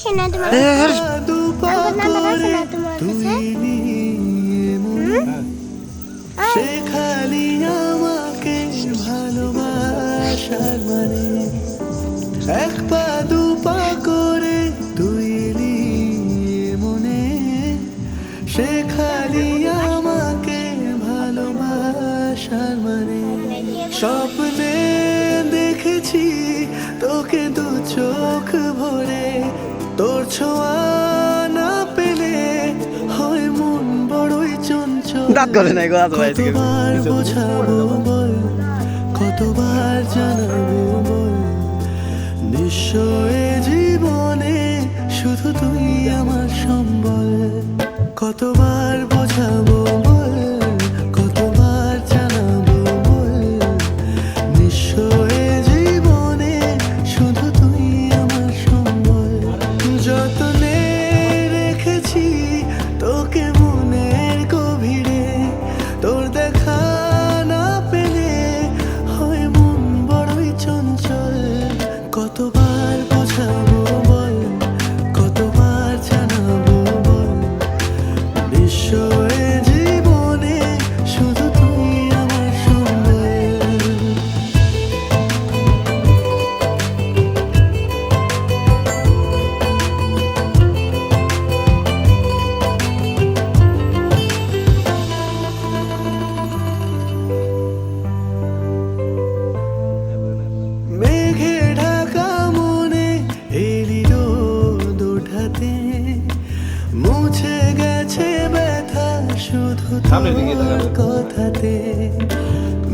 আসে না তোমার কাছে? নাম্বার আসে না তোমার কাছে? সে খালি আমাকে ভালোবাসার মানে এক পা দু পা করে তুই এলি মনে সে খালি আমাকে ভালোবাসার মানে স্বপ্নে দেখেছি তোকে দু চোখ ভরে তোর ছোঁয়া না পেলে হয় মন বড়ই চঞ্চল দাঁত গলে নাই গো, দাঁত বাইরে থেকে। কতবার বোঝাবো বল কতবার জানাবো বল নিশ্চয় জীবনে শুধু তুই আমার সম্বল কতবার বোঝাবো বল কতবার জানাবো বল নিশ্চয় জীবনে শুধু তুই আমার সম্বল যতনে রেখেছি তোকে মনের গভীরে তোর দেখা না পেলে হয় মন বড়ই চঞ্চল কতবার বোঝাবো বল কতবার জানাবো বল নিশ্চয় জীবনে শুধু তুই আমার সম্বল মেঘে ঢাকা মনে এলি রোদ ওঠাতে মুছে গেছে ব্যথা শুধু তোর কথাতে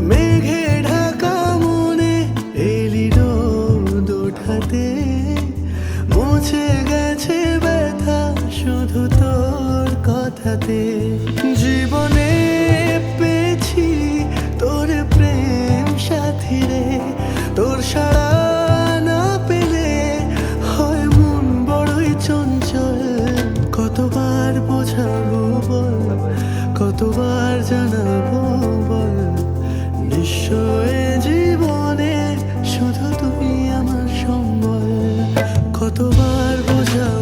মেঘে ঢাকা মনে এলি রোদ ওঠাতে মুছে গেছে ব্যথা শুধু তোর কথাতে জীবনে পেয়েছি তোর প্রেম সাথী রে তোর সাড়া না পেলে হয় মন বড়ই চঞ্চল কতবার বোঝাবো বল কতবার জানাবো বল নিশ্চয় জীবনে শুধু তুই আমার সম্বল কতবার বোঝাবো